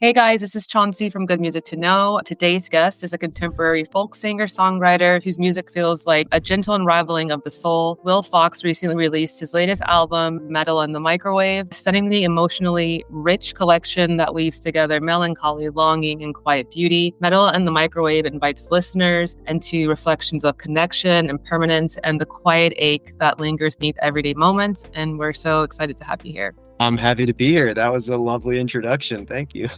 Hey guys, this is Chauncey from Good Music to Know. Today's guest is a contemporary folk singer-songwriter whose music feels like a gentle unraveling of the soul. Will Fox recently released his latest album, Metal in the Microwave, a stunningly emotionally rich collection that weaves together melancholy, longing, and quiet beauty. Metal in the Microwave invites listeners into reflections of connection, impermanence, and the quiet ache that lingers beneath everyday moments. And we're so excited to have you here. I'm happy to be here. That was a lovely introduction. Thank you.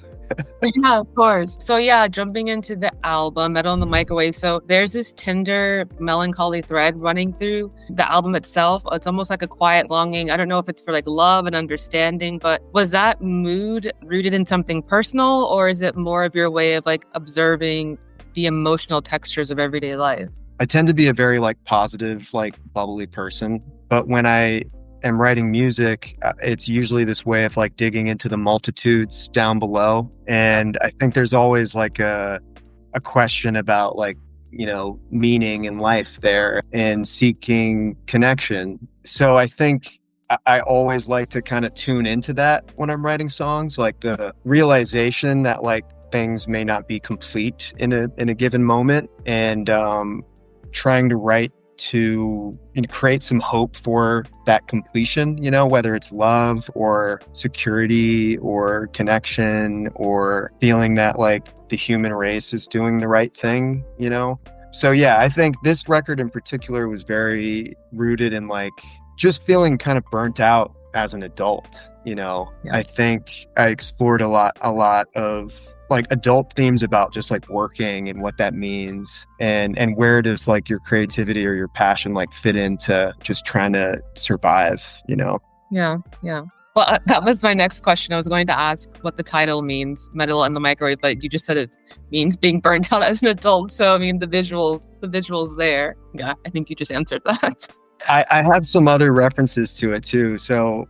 Yeah, of course. So yeah, jumping into the album, Metal in the Microwave. So there's this tender, melancholy thread running through the album itself. It's almost like a quiet longing. I don't know if it's for like love and understanding, but was that mood rooted in something personal, or is it more of your way of like observing the emotional textures of everyday life? I tend to be a very positive, bubbly person, but when I am writing music, it's usually this way of digging into the multitudes down below. And I think there's always a question about meaning in life there and seeking connection. So I think I always like to kind of tune into that when I'm writing songs, like the realization that things may not be complete in a given moment, and trying to write to create some hope for that completion, whether it's love or security or connection or feeling that the human race is doing the right thing. So yeah, I think this record in particular was very rooted in just feeling kind of burnt out as an adult. Yeah. I think I explored a lot of adult themes about just working and what that means, and where does your creativity or your passion fit into just trying to survive. Yeah. Well, that was my next question. I was going to ask what the title means, Metal in the Microwave, but you just said it means being burnt out as an adult. So I mean, the visuals there. Yeah, I think you just answered that. I have some other references to it too. So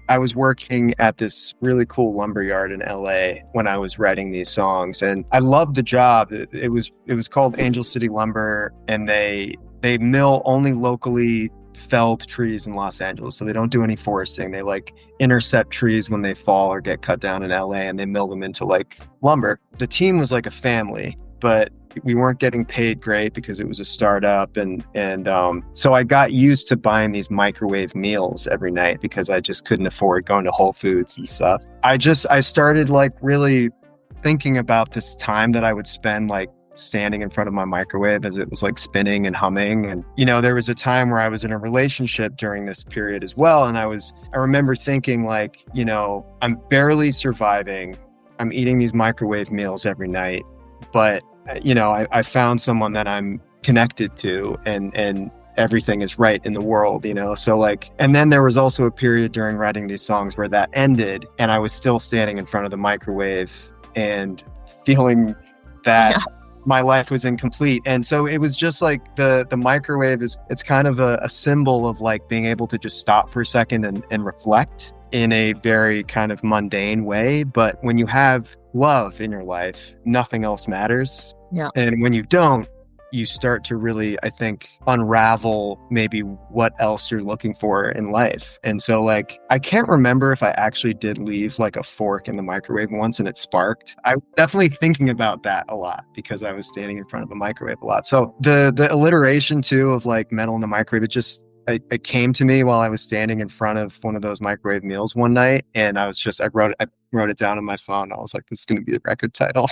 I was working at this really cool lumberyard in LA when I was writing these songs, and I loved the job. It was called Angel City Lumber, and they mill only locally felled trees in Los Angeles. So they don't do any foresting. They intercept trees when they fall or get cut down in LA, and they mill them into lumber. The team was like a family, but we weren't getting paid great because it was a startup, and so I got used to buying these microwave meals every night because I just couldn't afford going to Whole Foods and stuff. I started really thinking about this time that I would spend standing in front of my microwave as it was spinning and humming. And there was a time where I was in a relationship during this period as well, and I remember thinking I'm barely surviving. I'm eating these microwave meals every night, but I found someone that I'm connected to, and everything is right in the world, So and then there was also a period during writing these songs where that ended, and I was still standing in front of the microwave and feeling that my life was incomplete. And so it was just the microwave it's kind of a symbol of being able to just stop for a second and reflect in a very kind of mundane way. But when you have love in your life, nothing else matters. Yeah. And when you don't, you start to really, I think, unravel maybe what else you're looking for in life. And so I can't remember if I actually did leave a fork in the microwave once and it sparked. I was definitely thinking about that a lot because I was standing in front of the microwave a lot. So the alliteration too of metal in the microwave, it came to me while I was standing in front of one of those microwave meals one night, and I wrote it down on my phone. I was like, this is going to be the record title.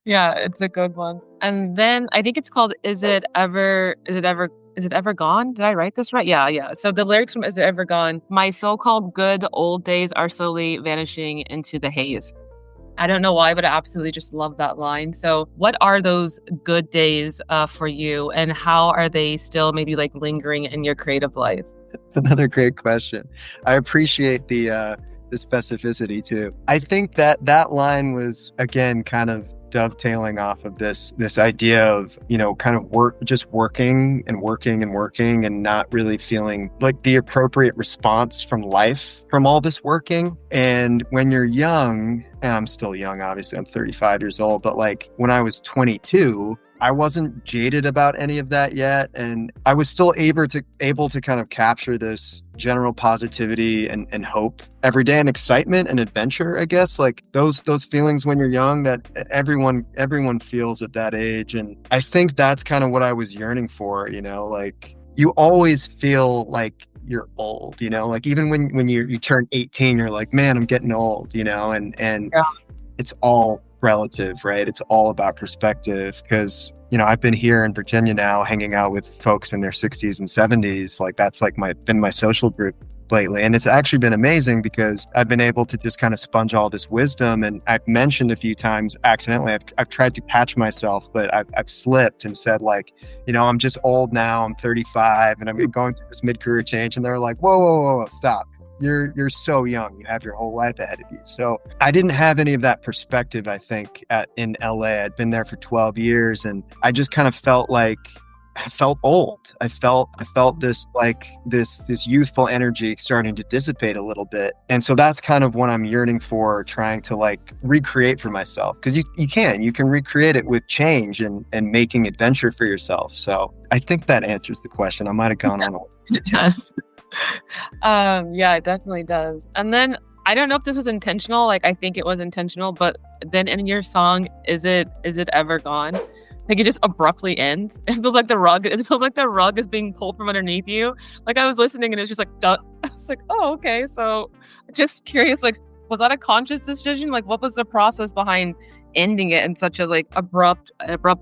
Yeah, it's a good one. And then I think it's called Is It Ever Gone? Did I write this right? Yeah. So the lyrics from Is It Ever Gone? My so-called good old days are slowly vanishing into the haze. I don't know why, but I absolutely just love that line. So what are those good days for you, and how are they still maybe lingering in your creative life? Another great question. I appreciate the specificity too. I think that line was, again, kind of dovetailing off of this idea of, kind of working and not really feeling the appropriate response from life from all this working. And when you're young, and I'm still young, obviously I'm 35 years old, but when I was 22, I wasn't jaded about any of that yet. And I was still able to kind of capture this general positivity and hope every day, and excitement and adventure, I guess, like those feelings when you're young that everyone feels at that age. And I think that's kind of what I was yearning for, like you always feel like you're old, like even when you turn 18, you're like, man, I'm getting old, and Yeah. it's all relative, right? It's all about perspective, because I've been here in Virginia now hanging out with folks in their 60s and 70s. Like that's like been my social group lately, and it's actually been amazing because I've been able to just kind of sponge all this wisdom. And I've mentioned a few times accidentally, I've tried to catch myself, but I've slipped and said like, I'm just old now, I'm 35 and I'm going through this mid-career change, and they're like, whoa, stop. You're so young. You have your whole life ahead of you. So I didn't have any of that perspective, I think, in LA. I'd been there for 12 years, and I just kind of felt like I felt old. I felt this like this youthful energy starting to dissipate a little bit. And so that's kind of what I'm yearning for, trying to like recreate for myself. Because you can recreate it with change and making adventure for yourself. So I think that answers the question. I might have gone on a It does. Yeah, it definitely does. And then I don't know if this was intentional. Like I think it was intentional, but then in your song, is it ever gone? Like it just abruptly ends. It feels like the rug is being pulled from underneath you. Like I was listening and it's just like done. I was like, oh, okay. So just curious, like, was that a conscious decision? Like what was the process behind ending it in such a like abrupt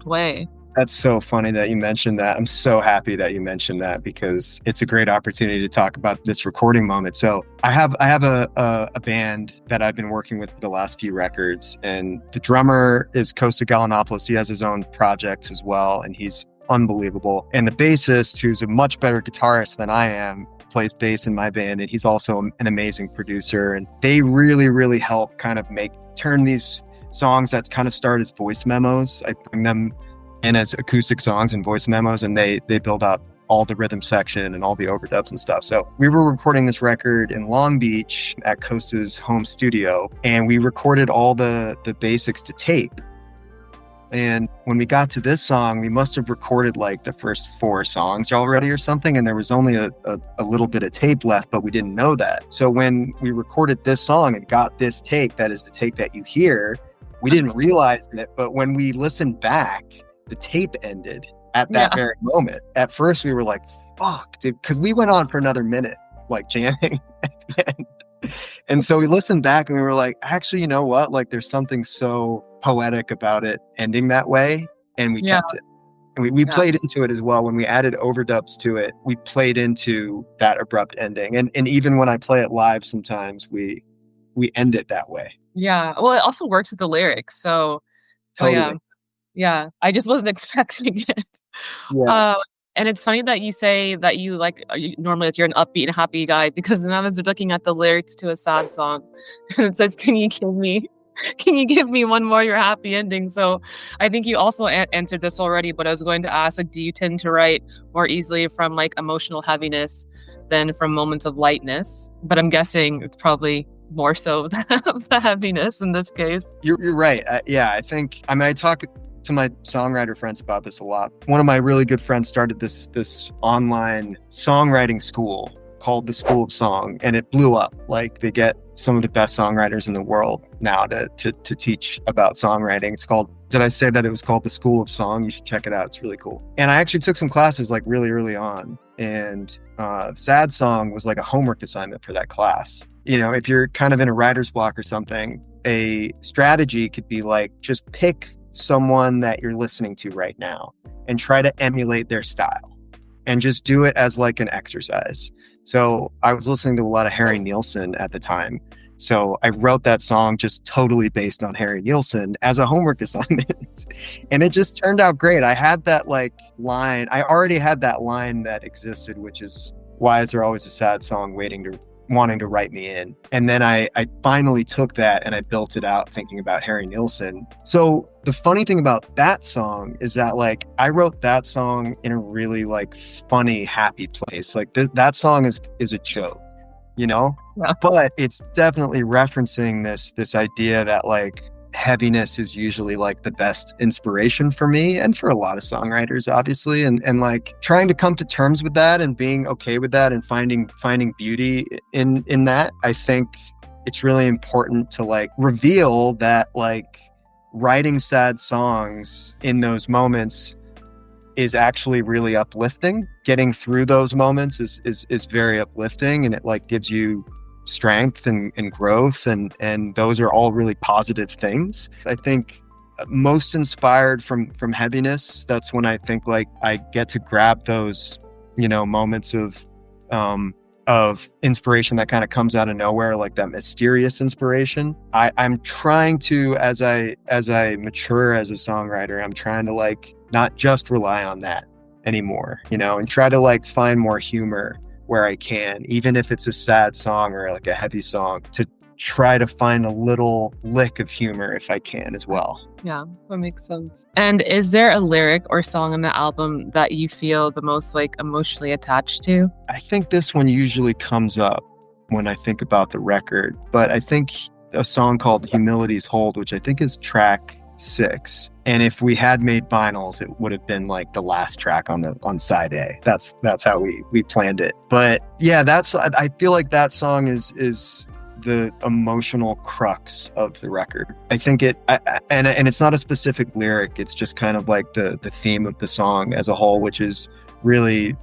way? That's so funny that you mentioned that. I'm so happy that you mentioned that, because it's a great opportunity to talk about this recording moment. So I have a band that I've been working with for the last few records, and the drummer is Costa Galanopoulos. He has his own projects as well, and he's unbelievable. And the bassist, who's a much better guitarist than I am, plays bass in my band, and he's also an amazing producer. And they really, really help kind of turn these songs that kind of start as voice memos. I bring them in as acoustic songs and voice memos, and they build out all the rhythm section and all the overdubs and stuff. So we were recording this record in Long Beach at Costa's home studio, and we recorded all the basics to tape. And when we got to this song, we must have recorded like the first 4 songs already or something, and there was only a little bit of tape left, but we didn't know that. So when we recorded this song and got this take, that is the take that you hear, we didn't realize it, but when we listened back, the tape ended at that very moment. At first we were like, fuck, dude, because we went on for another minute, like jamming at the end. And so we listened back and we were like, actually, you know what? Like there's something so poetic about it ending that way. And we kept it. And we played into it as well. When we added overdubs to it, we played into that abrupt ending. And even when I play it live, sometimes we end it that way. Yeah. Well, it also works with the lyrics. So, Totally. Yeah, I just wasn't expecting it. Yeah. And it's funny that you say that you like normally like you're an upbeat and happy guy, because then I was looking at the lyrics to a sad song, and it says, can you give me one more your happy ending? So I think you also answered this already, but I was going to ask, like, do you tend to write more easily from like emotional heaviness than from moments of lightness? But I'm guessing it's probably more so the heaviness in this case. You're right. I think, I talk to my songwriter friends about this a lot. One of my really good friends started this online songwriting school called the School of Song, and it blew up. Like they get some of the best songwriters in the world now to teach about songwriting. It's called, did I say that it was called the School of Song? You should check it out. It's really cool. And I actually took some classes like really early on, and Sad Song was like a homework assignment for that class. If you're kind of in a writer's block or something, a strategy could be like, just pick someone that you're listening to right now and try to emulate their style and just do it as like an exercise. So I was listening to a lot of Harry Nilsson at the time. So I wrote that song just totally based on Harry Nilsson as a homework assignment. And it just turned out great. I had that like line. I already had that line that existed, which is, why is there always a sad song wanting to write me in? And then I finally took that and I built it out thinking about Harry Nilsson. So the funny thing about that song is that like I wrote that song in a really like funny, happy place. Like that song is a joke, Yeah. but it's definitely referencing this idea that like heaviness is usually like the best inspiration for me and for a lot of songwriters, obviously. And like trying to come to terms with that and being okay with that and finding beauty in that. I think it's really important to like reveal that like writing sad songs in those moments is actually really uplifting. Getting through those moments is very uplifting, and it like gives you strength and growth, and those are all really positive things. I think most inspired from heaviness, that's when I think like I get to grab those, you know, moments of inspiration that kind of comes out of nowhere, like that mysterious inspiration. I'm trying to, as I mature as a songwriter, I'm trying to like not just rely on that anymore, you know, and try to like find more humor where I can, even if it's a sad song or like a heavy song, to try to find a little lick of humor if I can as well. Yeah, that makes sense. And is there a lyric or song on the album that you feel the most like emotionally attached to? I think this one usually comes up when I think about the record, but I think a song called Humility's Hold, which I think is track 6. And if we had made vinyls, it would have been like the last track on side A. That's how we planned it. But yeah, I feel like that song is the emotional crux of the record. I think and it's not a specific lyric. It's just kind of like the theme of the song as a whole, which is really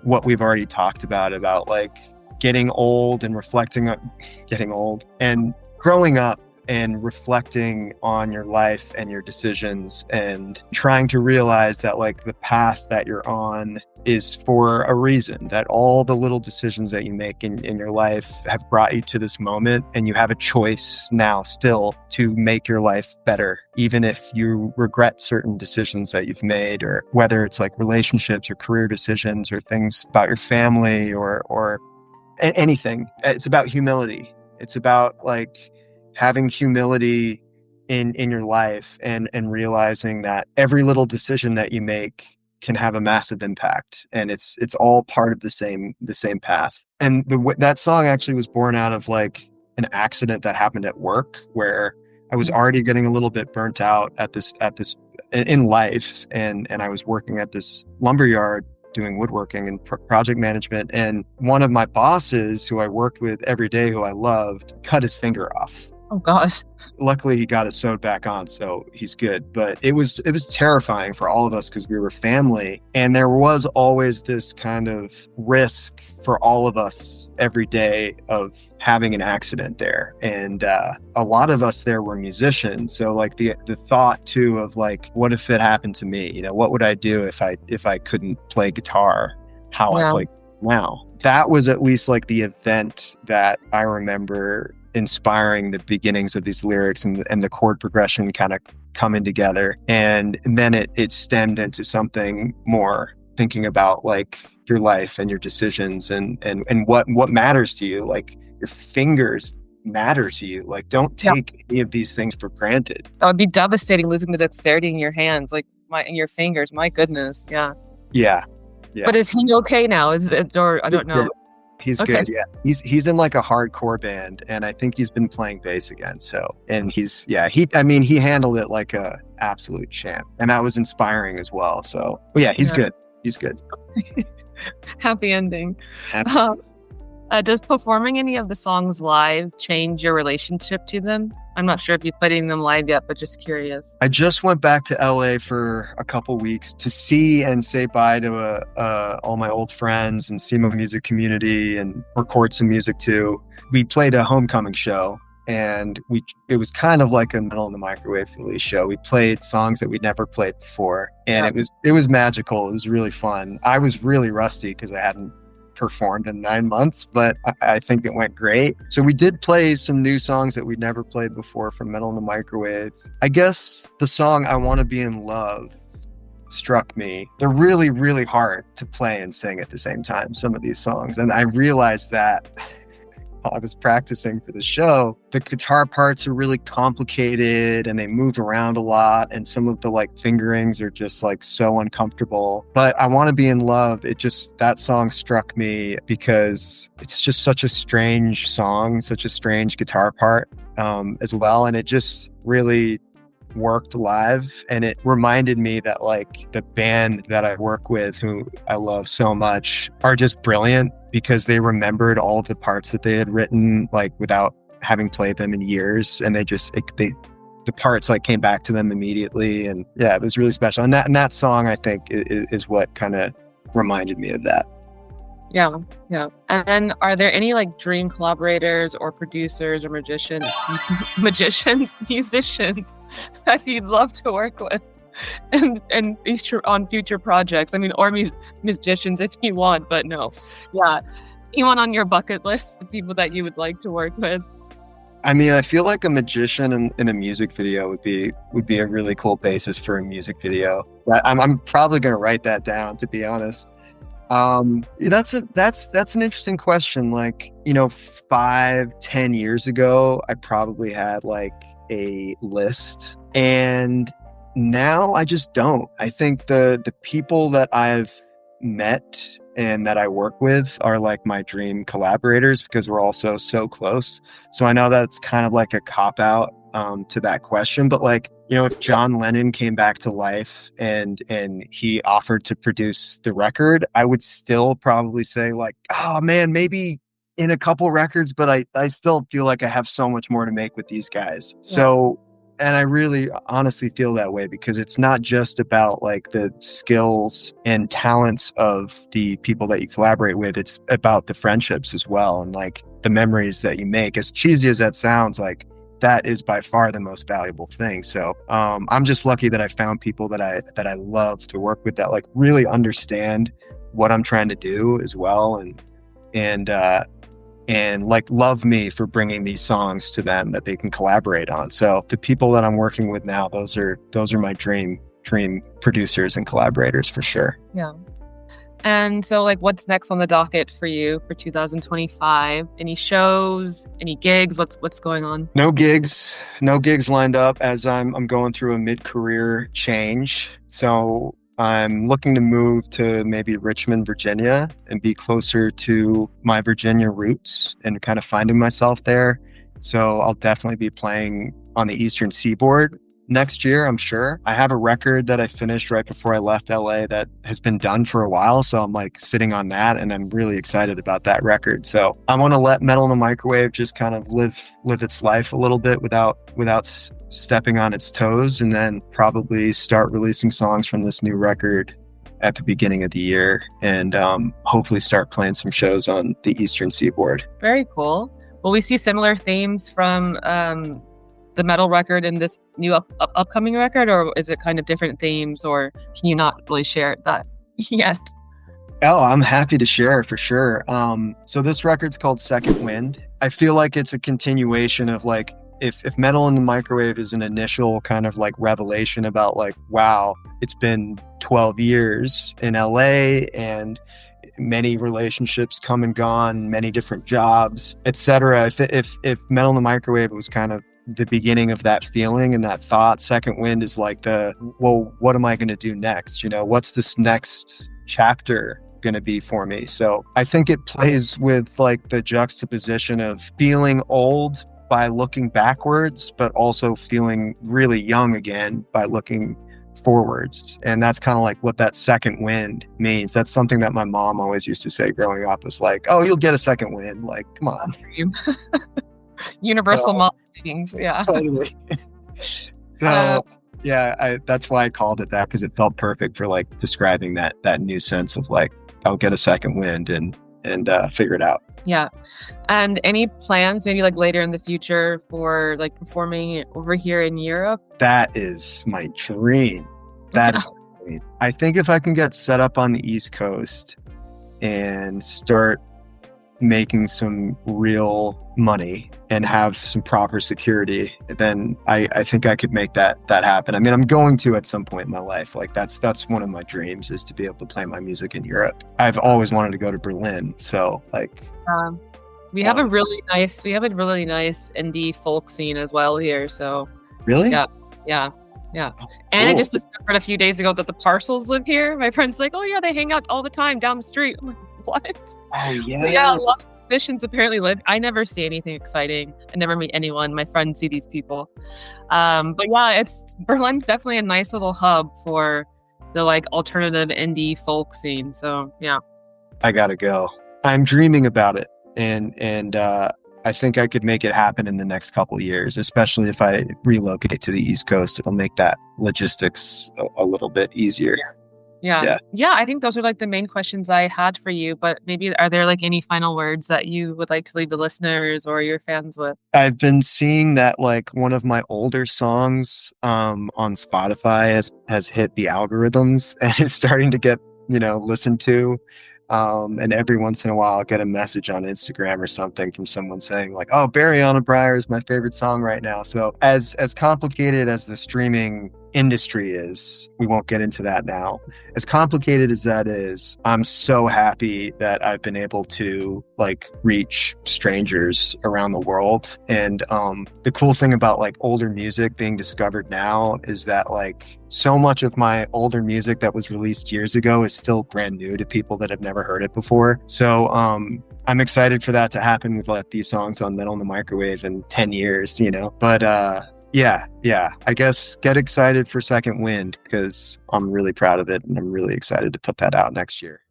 what we've already talked about like getting old and reflecting on getting old and growing up and reflecting on your life and your decisions and trying to realize that like the path that you're on is for a reason, that all the little decisions that you make in your life have brought you to this moment, and you have a choice now still to make your life better, even if you regret certain decisions that you've made, or whether it's like relationships or career decisions or things about your family or anything. It's about humility. It's about like having humility in your life and realizing that every little decision that you make can have a massive impact, and it's all part of the same path. And that song actually was born out of like an accident that happened at work, where I was already getting a little bit burnt out at this in life, and I was working at this lumberyard doing woodworking and project management, and one of my bosses who I worked with every day, who I loved, cut his finger off. Oh gosh. Luckily he got it sewed back on, so he's good. But it was terrifying for all of us because we were family, and there was always this kind of risk for all of us every day of having an accident there. And a lot of us there were musicians, so like the thought too of like, what if it happened to me? You know, what would I do if I couldn't play guitar how I play now? That was at least like the event that I remember inspiring the beginnings of these lyrics and the chord progression kind of coming together. And then it stemmed into something more, thinking about like your life and your decisions and what matters to you. Like your fingers matter to you. Like don't take any of these things for granted. That would be devastating, losing the dexterity in your hands, like in your fingers. My goodness. Yeah. Yeah. But is he okay now? Is it, or I don't know. He's good. Yeah. He's in like a hardcore band, and I think he's been playing bass again. So, and he handled it like a absolute champ, and that was inspiring as well. So, yeah, he's good. He's good. Happy ending. Does performing any of the songs live change your relationship to them? I'm not sure if you've played any of them live yet, but just curious. I just went back to LA for a couple weeks to see and say bye to all my old friends and see my music community and record some music too. We played a homecoming show, and it was kind of like a Metal in the Microwave release show. We played songs that we'd never played before, and it was magical. It was really fun. I was really rusty because I hadn't performed in 9 months, but I think it went great. So we did play some new songs that we'd never played before from Metal in the Microwave. I guess the song I Want to Be in Love struck me. They're really, really hard to play and sing at the same time, some of these songs. And I realized that while I was practicing for the show. The guitar parts are really complicated and they move around a lot. And some of the like fingerings are just like so uncomfortable. But I Want to Be in Love, that song struck me because it's just such a strange song, such a strange guitar part as well. And it just really worked live, and it reminded me that like the band that I work with, who I love so much, are just brilliant because they remembered all of the parts that they had written like without having played them in years, and the parts like came back to them immediately. And yeah, it was really special. And that song, I think, is what kind of reminded me of that. Yeah. And then are there any like dream collaborators or producers or musicians that you'd love to work with and on future projects? I mean, or musicians if you want, but no. Yeah. Anyone on your bucket list of people that you would like to work with? I mean, I feel like a magician in a music video would be a really cool basis for a music video. I'm probably going to write that down, to be honest. That's an interesting question. Like, 5-10 years ago, I probably had like a list, and now I just don't. I think the people that I've met and that I work with are like my dream collaborators because we're also so close. So I know that's kind of like a cop out to that question, but like, if John Lennon came back to life and he offered to produce the record, I would still probably say like, oh man, maybe in a couple records, but I still feel like I have so much more to make with these guys. Yeah. So, and I really honestly feel that way because it's not just about like the skills and talents of the people that you collaborate with. It's about the friendships as well. And like the memories that you make, as cheesy as that sounds, like that is by far the most valuable thing. So I'm just lucky that I found people that I love to work with that like really understand what I'm trying to do as well, and like love me for bringing these songs to them that they can collaborate on. So the people that I'm working with now, those are my dream producers and collaborators for sure. Yeah. And so like what's next on the docket for you for 2025? Any shows, any gigs? What's going on? No gigs lined up as I'm going through a mid-career change. So I'm looking to move to maybe Richmond, Virginia, and be closer to my Virginia roots and kind of finding myself there. So I'll definitely be playing on the Eastern Seaboard next year, I'm sure. I have a record that I finished right before I left LA that has been done for a while. So I'm like sitting on that and I'm really excited about that record. So I want to let Metal in the Microwave just kind of live its life a little bit without stepping on its toes, and then probably start releasing songs from this new record at the beginning of the year, and hopefully start playing some shows on the Eastern Seaboard. Very cool. Will we see similar themes from the metal record in this new upcoming record, or is it kind of different themes, or can you not really share that yet? Oh, I'm happy to share for sure. So this record's called Second Wind. I feel like it's a continuation of like, if Metal in the Microwave is an initial kind of like revelation about like, wow, it's been 12 years in LA and many relationships come and gone, many different jobs, etc. If Metal in the Microwave was kind of the beginning of that feeling and that thought, Second Wind is like what am I going to do next? What's this next chapter going to be for me? So I think it plays with like the juxtaposition of feeling old by looking backwards, but also feeling really young again by looking forwards. And that's kind of like what that second wind means. That's something that my mom always used to say growing up, was like, oh, you'll get a second wind. Like, come on. Universal mom things. Yeah. Totally. So yeah, that's why I called it that, because it felt perfect for like describing that new sense of like, I'll get a second wind and figure it out. Yeah. And any plans maybe like later in the future for like performing over here in Europe? That is my dream. That is my dream. I think if I can get set up on the East Coast and start making some real money and have some proper security, then I think I could make that happen. I mean, I'm going to at some point in my life. Like that's one of my dreams, is to be able to play my music in Europe. I've always wanted to go to Berlin. So like, We have a really nice indie folk scene as well here. So Really? yeah, yeah, yeah. Oh, And I cool. just discovered a few days ago that the Parcels live here. My friend's like, oh yeah, they hang out all the time down the street. I'm like, what? Oh But yeah, yeah. a lot of musicians apparently live. I never see anything exciting. I never meet anyone. My friends see these people. But yeah, it's Berlin's definitely a nice little hub for the like alternative indie folk scene. So yeah. I gotta go. I'm dreaming about it, and I think I could make it happen in the next couple of years, especially if I relocate to the East Coast. It'll make that logistics a little bit easier. Yeah. Yeah. Yeah, I think those are like the main questions I had for you, but maybe are there like any final words that you would like to leave the listeners or your fans with? I've been seeing that like one of my older songs on Spotify has hit the algorithms and is starting to get, listened to. And every once in a while I'll get a message on Instagram or something from someone saying like, oh, Barry on a Briar is my favorite song right now. So as complicated as the streaming industry is, we won't get into that now. As complicated as that is, I'm so happy that I've been able to like reach strangers around the world. And the cool thing about like older music being discovered now is that like so much of my older music that was released years ago is still brand new to people that have never heard it before. So I'm excited for that to happen with like these songs on Metal in the Microwave in 10 years, But yeah. I guess get excited for Second Wind because I'm really proud of it and I'm really excited to put that out next year.